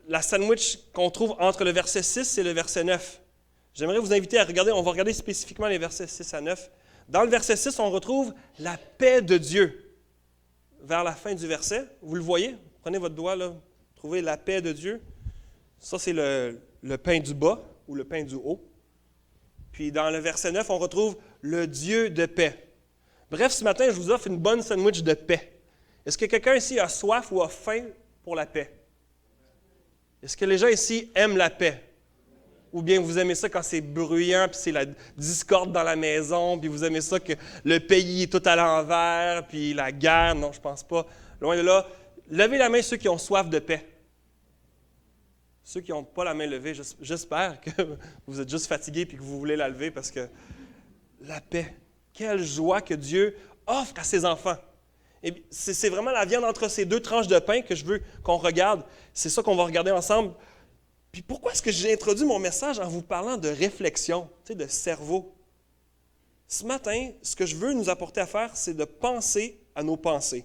La sandwich qu'on trouve entre le verset 6 et le verset 9. J'aimerais vous inviter à regarder, on va regarder spécifiquement les versets 6 à 9. Dans le verset 6, on retrouve la paix de Dieu. Vers la fin du verset, vous le voyez? Prenez votre doigt, là, trouvez la paix de Dieu. Ça, c'est le pain du bas ou le pain du haut. Puis dans le verset 9, on retrouve le Dieu de paix. Bref, ce matin, je vous offre une bonne sandwich de paix. Est-ce que quelqu'un ici a soif ou a faim pour la paix? Est-ce que les gens ici aiment la paix? Ou bien vous aimez ça quand c'est bruyant, puis c'est la discorde dans la maison, puis vous aimez ça que le pays est tout à l'envers, puis la guerre? Non, je ne pense pas. Loin de là, levez la main ceux qui ont soif de paix. Ceux qui n'ont pas la main levée, j'espère que vous êtes juste fatigués et que vous voulez la lever parce que la paix, quelle joie que Dieu offre à ses enfants. Et c'est vraiment la viande entre ces deux tranches de pain que je veux qu'on regarde. C'est ça qu'on va regarder ensemble. Puis pourquoi est-ce que j'ai introduit mon message en vous parlant de réflexion, de cerveau? Ce matin, ce que je veux nous apporter à faire, c'est de penser à nos pensées.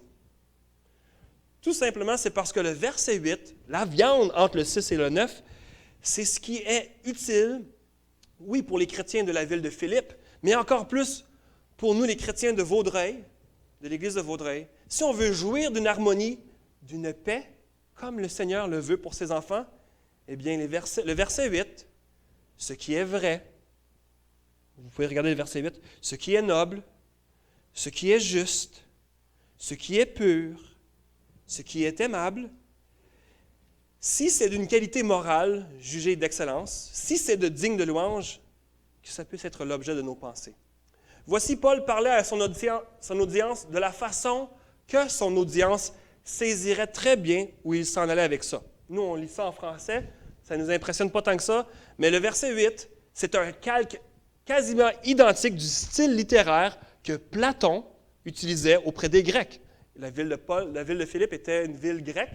Tout simplement, c'est parce que le verset 8, la viande entre le 6 et le 9, c'est ce qui est utile, oui, pour les chrétiens de la ville de Philippe, mais encore plus pour nous, les chrétiens de Vaudreuil, de l'Église de Vaudreuil. Si on veut jouir d'une harmonie, d'une paix, comme le Seigneur le veut pour ses enfants, eh bien, le verset 8, ce qui est vrai, vous pouvez regarder le verset 8, ce qui est noble, ce qui est juste, ce qui est pur, ce qui est aimable, si c'est d'une qualité morale jugée d'excellence, si c'est de digne de louange, que ça puisse être l'objet de nos pensées. Voici Paul parlait à son audience de la façon que son audience saisirait très bien où il s'en allait avec ça. Nous, on lit ça en français, ça ne nous impressionne pas tant que ça, mais le verset 8, c'est un calque quasiment identique du style littéraire que Platon utilisait auprès des Grecs. la ville de Philippe était une ville grecque.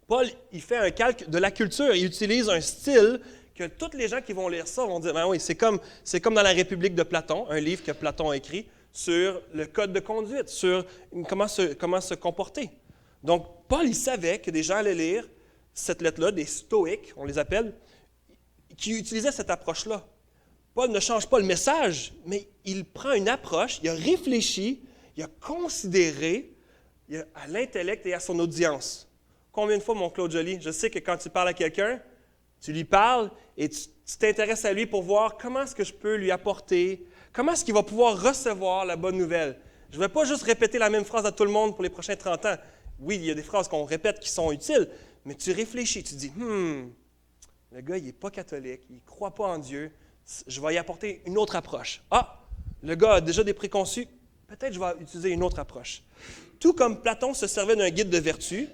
Paul, il fait un calque de la culture. Il utilise un style que tous les gens qui vont lire ça vont dire, ben oui, c'est comme dans la République de Platon, un livre que Platon a écrit sur le code de conduite, sur comment se comporter. Donc, Paul, il savait que des gens allaient lire cette lettre-là, des stoïques, on les appelle, qui utilisaient cette approche-là. Paul ne change pas le message, mais il prend une approche, il a réfléchi, il a considéré à l'intellect et à son audience. Combien de fois, mon Claude Joly, je sais que quand tu parles à quelqu'un, tu lui parles et tu t'intéresses à lui pour voir comment est-ce que je peux lui apporter, comment est-ce qu'il va pouvoir recevoir la bonne nouvelle. Je ne vais pas juste répéter la même phrase à tout le monde pour les prochains 30 ans. Oui, il y a des phrases qu'on répète qui sont utiles, mais tu réfléchis, tu dis, le gars, il n'est pas catholique, il ne croit pas en Dieu, je vais y apporter une autre approche. Ah, le gars a déjà des préconçus, peut-être je vais utiliser une autre approche. Tout comme Platon se servait d'un guide de vertu,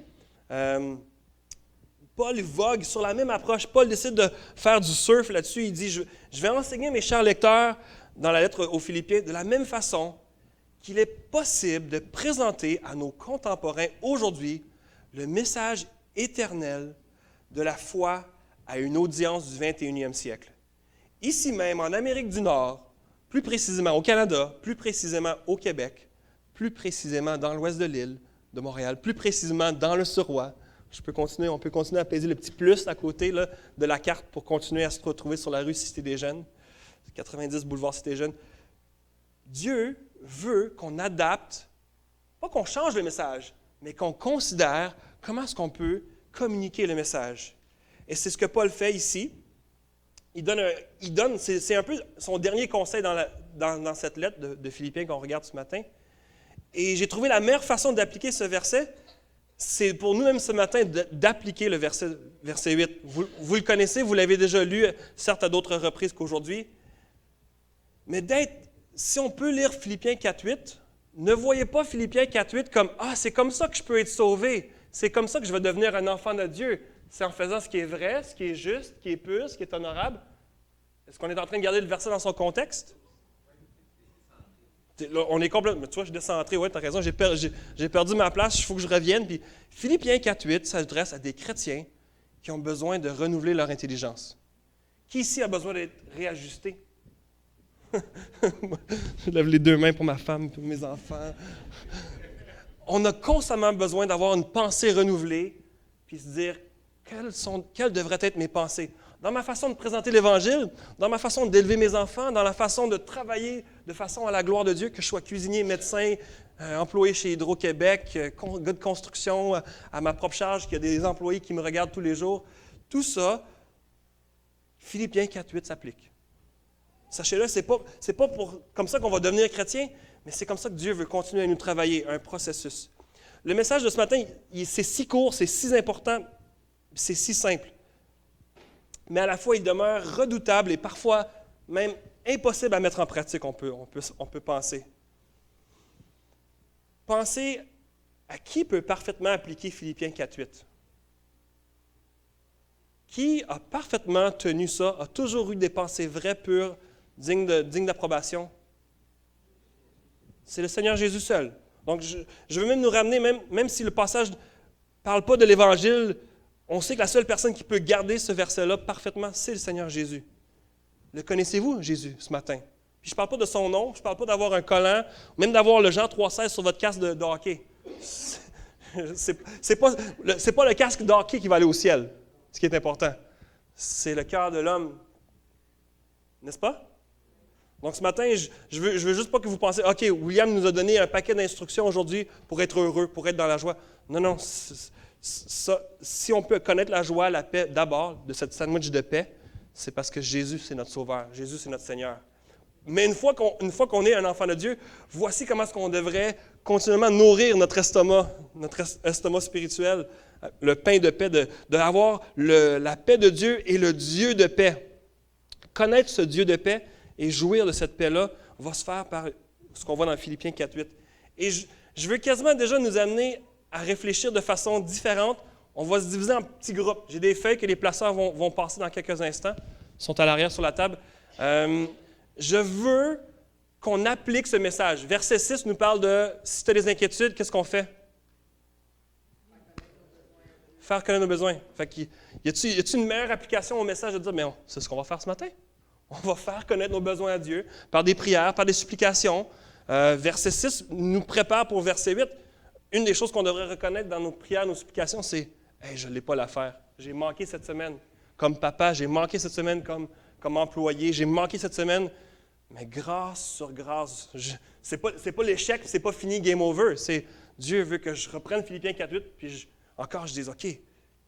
Paul vogue sur la même approche. Paul décide de faire du surf là-dessus. Il dit, je vais enseigner mes chers lecteurs dans la lettre aux Philippiens de la même façon qu'il est possible de présenter à nos contemporains aujourd'hui le message éternel de la foi à une audience du 21e siècle. Ici même, en Amérique du Nord, plus précisément au Canada, plus précisément au Québec, plus précisément dans l'ouest de l'île de Montréal, plus précisément dans le Suroît. On peut continuer à peser le petit plus à côté là, de la carte pour continuer à se retrouver sur la rue Cité-des-Jeunes, 90 boulevard Cité-des-Jeunes. Dieu veut qu'on adapte, pas qu'on change le message, mais qu'on considère comment est-ce qu'on peut communiquer le message. Et c'est ce que Paul fait ici. Il donne c'est un peu son dernier conseil dans cette lettre de Philippiens qu'on regarde ce matin. Et j'ai trouvé la meilleure façon d'appliquer ce verset, c'est pour nous-mêmes ce matin d'appliquer le verset 8. Vous le connaissez, vous l'avez déjà lu, certes à d'autres reprises qu'aujourd'hui. Mais si on peut lire Philippiens 4.8, ne voyez pas Philippiens 4.8 comme « Ah, c'est comme ça que je peux être sauvé, c'est comme ça que je vais devenir un enfant de Dieu. C'est en faisant ce qui est vrai, ce qui est juste, ce qui est pur, ce qui est honorable. » Est-ce qu'on est en train de garder le verset dans son contexte? Là, on est complètement. Tu vois, je suis décentré, oui, tu as raison, j'ai perdu ma place, il faut que je revienne. Puis Philippiens 4.8 s'adresse à des chrétiens qui ont besoin de renouveler leur intelligence. Qui ici a besoin d'être réajusté? Je lève les deux mains pour ma femme, pour mes enfants. On a constamment besoin d'avoir une pensée renouvelée, puis se dire, quelles devraient être mes pensées? Dans ma façon de présenter l'Évangile, dans ma façon d'élever mes enfants, dans la façon de travailler de façon à la gloire de Dieu, que je sois cuisinier, médecin, employé chez Hydro-Québec, gars de construction, à ma propre charge, qu'il y a des employés qui me regardent tous les jours. Tout ça, Philippiens 4.8 s'applique. Sachez-le, c'est pas comme ça qu'on va devenir chrétien, mais c'est comme ça que Dieu veut continuer à nous travailler, un processus. Le message de ce matin, c'est si court, c'est si important, c'est si simple. Mais à la fois, il demeure redoutable et parfois même impossible à mettre en pratique, on peut penser. Pensez à qui peut parfaitement appliquer Philippiens 4.8. Qui a parfaitement tenu ça, a toujours eu des pensées vraies, pures, dignes d'approbation? C'est le Seigneur Jésus seul. Donc, je veux même nous ramener, même si le passage ne parle pas de l'Évangile, on sait que la seule personne qui peut garder ce verset-là parfaitement, c'est le Seigneur Jésus. Le connaissez-vous, Jésus, ce matin? Puis je ne parle pas de son nom, je ne parle pas d'avoir un collant, même d'avoir le Jean 3,16 sur votre casque de hockey. C'est pas le casque de hockey qui va aller au ciel, ce qui est important. C'est le cœur de l'homme. N'est-ce pas? Donc ce matin, je veux juste pas que vous pensiez, OK, William nous a donné un paquet d'instructions aujourd'hui pour être heureux, pour être dans la joie. Non, si on peut connaître la joie, la paix d'abord, de cette sandwich de paix, c'est parce que Jésus, c'est notre Sauveur. Jésus, c'est notre Seigneur. Mais une fois qu'on est un enfant de Dieu, voici comment est-ce qu'on devrait continuellement nourrir notre estomac spirituel, le pain de paix, d'avoir la paix de Dieu et le Dieu de paix. Connaître ce Dieu de paix et jouir de cette paix-là va se faire par ce qu'on voit dans Philippiens 4.8. Et je veux quasiment déjà nous amener à réfléchir de façon différente. On va se diviser en petits groupes. J'ai des feuilles que les placeurs vont passer dans quelques instants. Ils sont à l'arrière sur la table. Je veux qu'on applique ce message. Verset 6 nous parle de « Si tu as des inquiétudes, qu'est-ce qu'on fait? » Faire connaître nos besoins. Fait qu'il y a-t-il une meilleure application au message de dire « Mais c'est ce qu'on va faire ce matin. On va faire connaître nos besoins à Dieu par des prières, par des supplications. » Verset 6 nous prépare pour verset 8. Une des choses qu'on devrait reconnaître dans nos prières, nos supplications, c'est « Hey, je n'ai pas l'affaire. J'ai manqué cette semaine comme papa, j'ai manqué cette semaine comme employé, j'ai manqué cette semaine. » Mais grâce sur grâce, ce n'est pas l'échec, ce n'est pas fini, game over. C'est Dieu veut que je reprenne Philippiens 4.8, puis je dis, OK,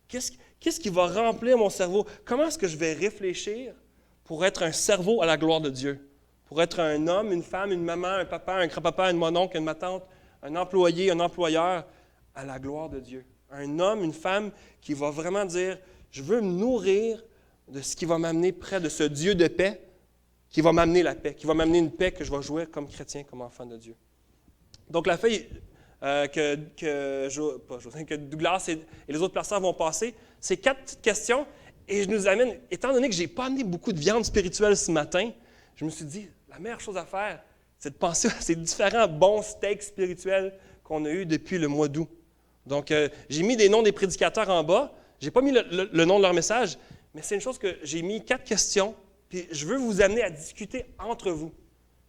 qu'est-ce qui va remplir mon cerveau? Comment est-ce que je vais réfléchir pour être un cerveau à la gloire de Dieu? Pour être un homme, une femme, une maman, un papa, un grand-papa, une mononcle, une ma-tante, un employé, un employeur à la gloire de Dieu. Un homme, une femme qui va vraiment dire, je veux me nourrir de ce qui va m'amener près de ce Dieu de paix, qui va m'amener la paix, qui va m'amener une paix que je vais jouir comme chrétien, comme enfant de Dieu. Donc, la feuille que Douglas et les autres pasteurs vont passer, c'est 4 petites questions et je nous amène, étant donné que je n'ai pas amené beaucoup de viande spirituelle ce matin, je me suis dit, la meilleure chose à faire, c'est de penser à ces différents bons steaks spirituels qu'on a eus depuis le mois d'août. Donc, j'ai mis des noms des prédicateurs en bas, je n'ai pas mis le nom de leur message, mais c'est une chose que j'ai mis 4 questions. Puis je veux vous amener à discuter entre vous.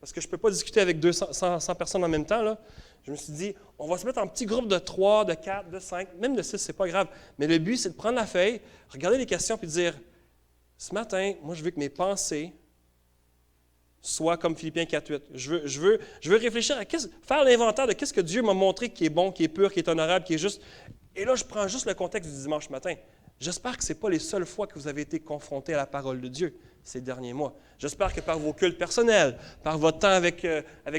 Parce que je ne peux pas discuter avec 100 personnes en même temps. Là. Je me suis dit, on va se mettre en petits groupes de 3, de 4, de 5, même de 6, ce n'est pas grave. Mais le but, c'est de prendre la feuille, regarder les questions puis de dire, ce matin, moi, je veux que mes pensées soient comme Philippiens 4.8. Je veux réfléchir à faire l'inventaire de qu'est-ce que Dieu m'a montré qui est bon, qui est pur, qui est honorable, qui est juste. Et là, je prends juste le contexte du dimanche matin. J'espère que ce n'est pas les seules fois que vous avez été confrontés à la parole de Dieu ces derniers mois. J'espère que par vos cultes personnels, par votre temps avec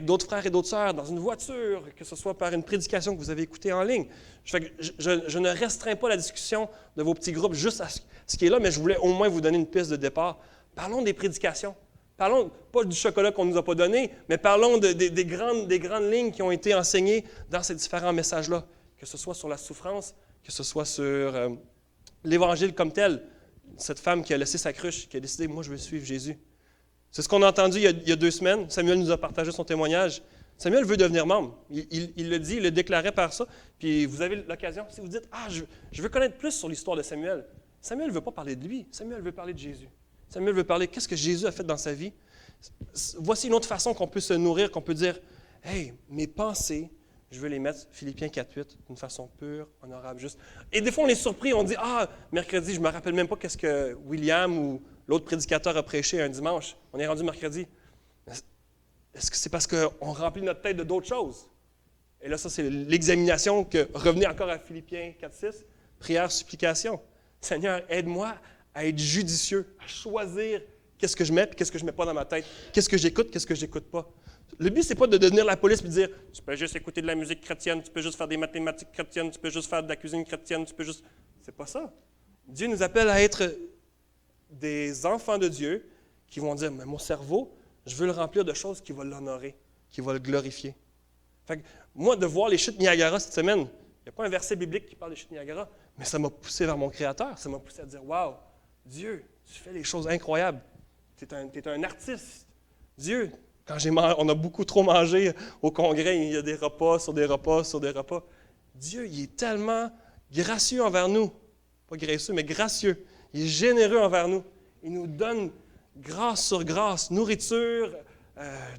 d'autres frères et d'autres sœurs, dans une voiture, que ce soit par une prédication que vous avez écoutée en ligne. Je ne restreins pas la discussion de vos petits groupes juste à ce qui est là, mais je voulais au moins vous donner une piste de départ. Parlons des prédications. Parlons pas du chocolat qu'on ne nous a pas donné, mais parlons des grandes lignes qui ont été enseignées dans ces différents messages-là, que ce soit sur la souffrance, que ce soit sur l'Évangile comme tel. Cette femme qui a laissé sa cruche, qui a décidé, moi, je veux suivre Jésus. C'est ce qu'on a entendu il y a 2 semaines. Samuel nous a partagé son témoignage. Samuel veut devenir membre. Il le dit, il le déclarait par ça. Puis vous avez l'occasion, si vous dites, je veux connaître plus sur l'histoire de Samuel. Samuel ne veut pas parler de lui. Samuel veut parler de Jésus. Samuel veut parler, qu'est-ce que Jésus a fait dans sa vie? Voici une autre façon qu'on peut se nourrir, qu'on peut dire, hey, mes pensées, je veux les mettre, Philippiens 4.8, d'une façon pure, honorable, juste. Et des fois, on est surpris, on dit, mercredi, je ne me rappelle même pas qu'est-ce que William ou l'autre prédicateur a prêché un dimanche. On est rendu mercredi. Est-ce que c'est parce qu'on remplit notre tête de d'autres choses? Et là, ça, c'est l'examination que, revenez encore à Philippiens 4.6, prière, supplication. Seigneur, aide-moi à être judicieux, à choisir qu'est-ce que je mets et qu'est-ce que je ne mets pas dans ma tête. Qu'est-ce que j'écoute, qu'est-ce que je n'écoute pas. Le but, ce n'est pas de devenir la police et de dire « Tu peux juste écouter de la musique chrétienne, tu peux juste faire des mathématiques chrétiennes, tu peux juste faire de la cuisine chrétienne, tu peux juste… » C'est pas ça. Dieu nous appelle à être des enfants de Dieu qui vont dire « Mais mon cerveau, je veux le remplir de choses qui vont l'honorer, qui vont le glorifier. » Fait que moi, de voir les chutes Niagara cette semaine, il n'y a pas un verset biblique qui parle des chutes Niagara, mais ça m'a poussé vers mon Créateur. Ça m'a poussé à dire « Wow, Dieu, tu fais des choses incroyables. Tu es un artiste. Dieu, quand on a beaucoup trop mangé au congrès, il y a des repas sur des repas sur des repas. Dieu, il est tellement gracieux envers nous. Pas gracieux, mais gracieux. Il est généreux envers nous. Il nous donne grâce sur grâce, nourriture,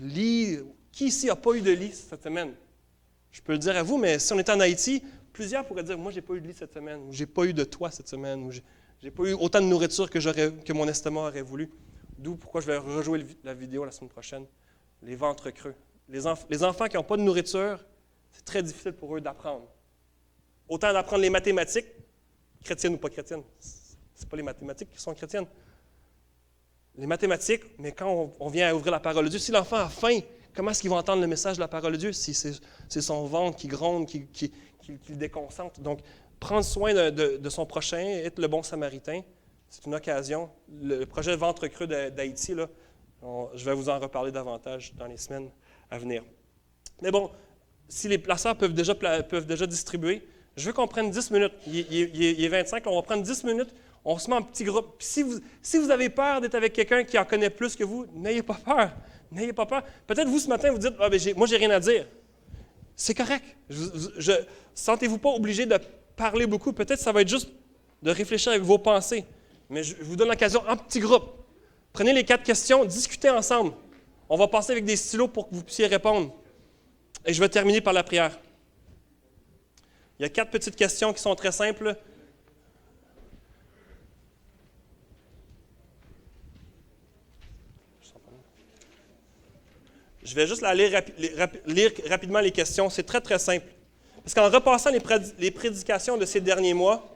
lit. Qui ici n'a pas eu de lit cette semaine? Je peux le dire à vous, mais si on était en Haïti, plusieurs pourraient dire, moi, je n'ai pas eu de lit cette semaine, ou je n'ai pas eu de toit cette semaine, ou je n'ai pas eu autant de nourriture que mon estomac aurait voulu. D'où pourquoi je vais rejouer la vidéo la semaine prochaine. Les ventres creux. Les enfants qui n'ont pas de nourriture, c'est très difficile pour eux d'apprendre. Autant d'apprendre les mathématiques, chrétiennes ou pas chrétiennes. Ce n'est pas les mathématiques qui sont chrétiennes. Les mathématiques, mais quand on vient à ouvrir la parole de Dieu, si l'enfant a faim, comment est-ce qu'il va entendre le message de la parole de Dieu si c'est son ventre qui gronde, qui le déconcentre? Donc, prendre soin de son prochain, être le bon samaritain, c'est une occasion. Le projet Ventre creux d'Haïti, là, je vais vous en reparler davantage dans les semaines à venir. Mais bon, si les placeurs peuvent déjà distribuer, je veux qu'on prenne 10 minutes. Il est 25, on va prendre 10 minutes, on se met en petit groupe. Puis si vous avez peur d'être avec quelqu'un qui en connaît plus que vous, n'ayez pas peur. N'ayez pas peur. Peut-être vous, ce matin, vous dites, ah, ben, moi, j'ai rien à dire. C'est correct. Sentez-vous pas obligé de parler beaucoup. Peut-être que ça va être juste de réfléchir avec vos pensées. Mais je vous donne l'occasion en petit groupe. Prenez les 4 questions, discutez ensemble. On va passer avec des stylos pour que vous puissiez répondre. Et je vais terminer par la prière. Il y a 4 petites questions qui sont très simples. Je vais juste lire rapidement les questions. C'est très, très simple. Parce qu'en repassant les prédications de ces derniers mois,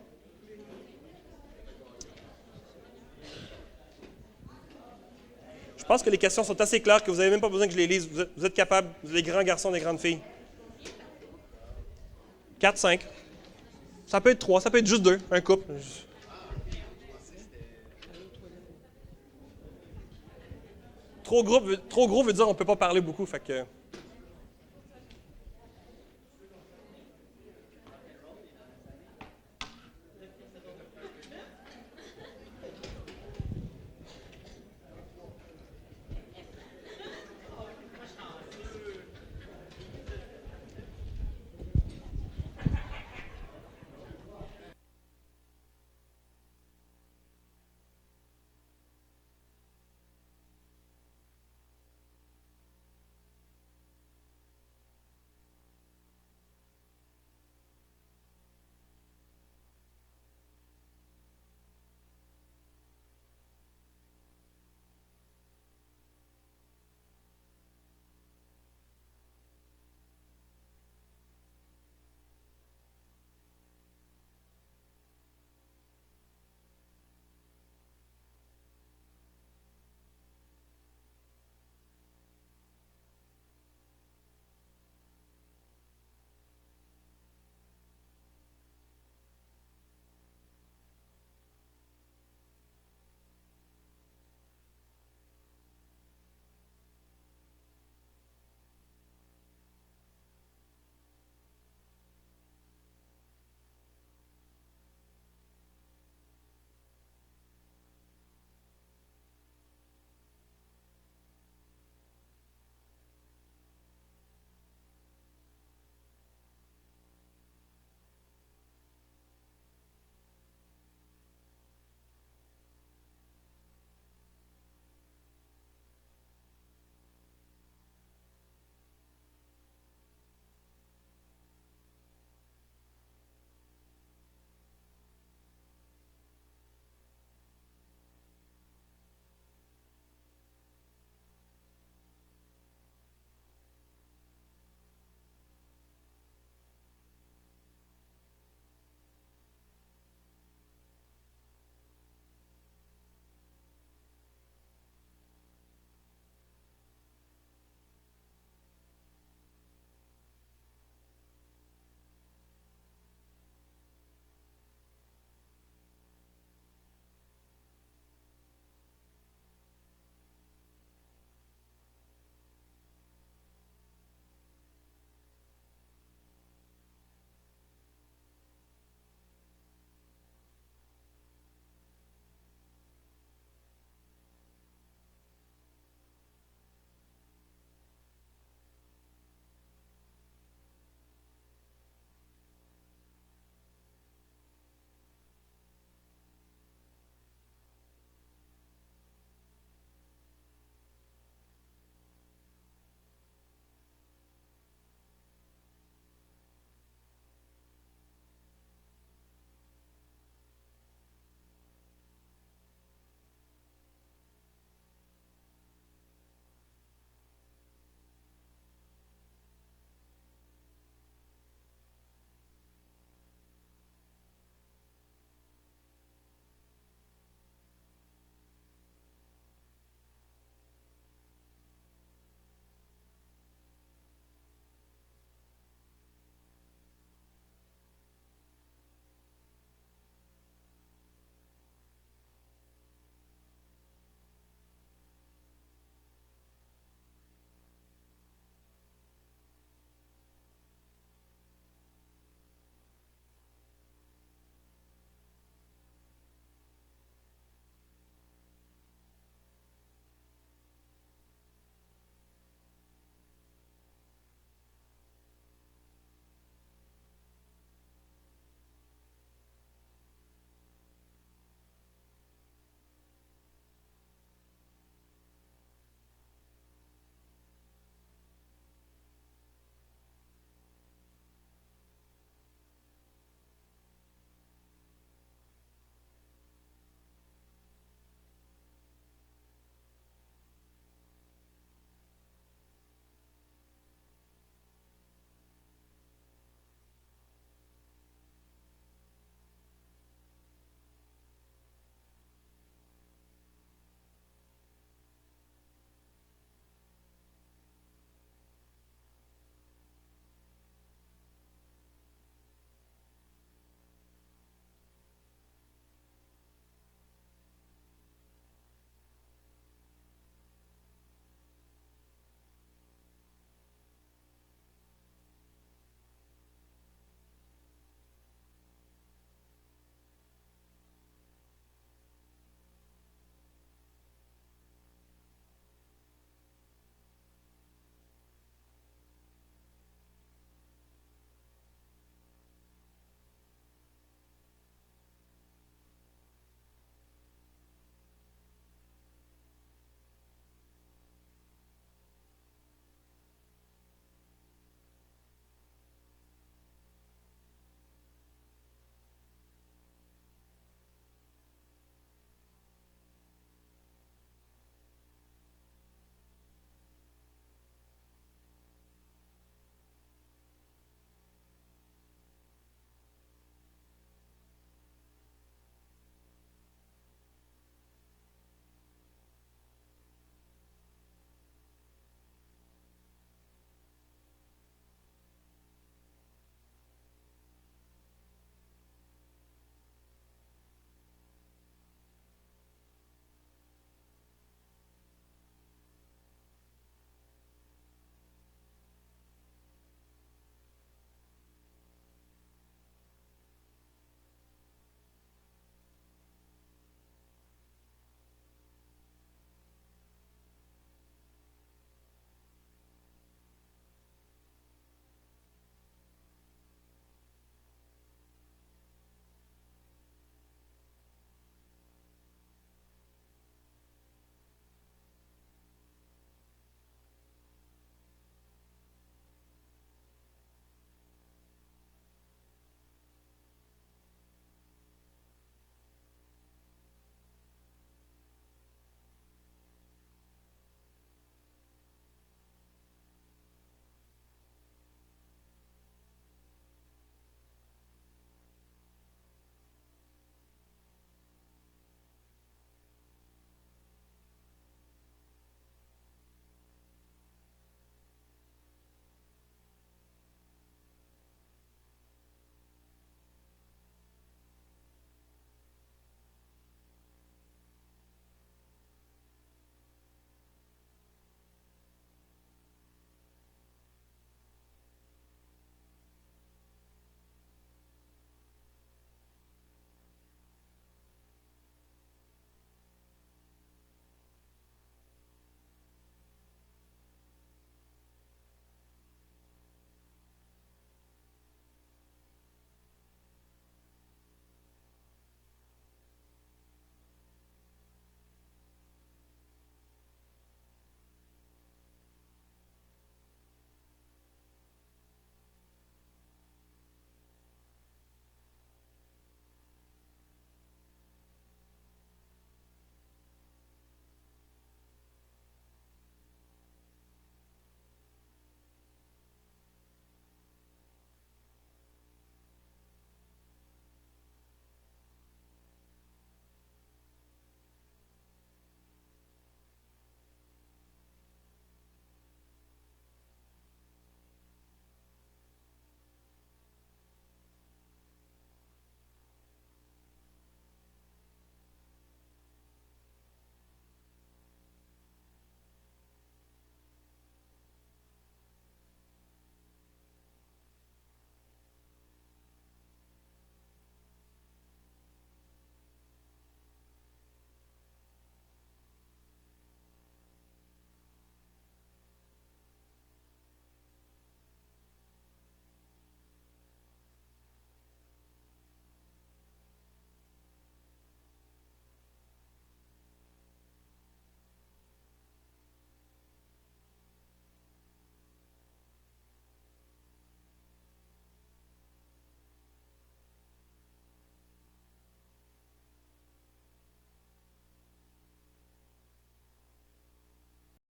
je pense que les questions sont assez claires que vous n'avez même pas besoin que je les lise. Vous êtes capables, vous êtes des grands garçons, des grandes filles. 4, 5. Ça peut être 3, ça peut être juste 2, un couple. Trop gros veut dire qu'on ne peut pas parler beaucoup. Fait que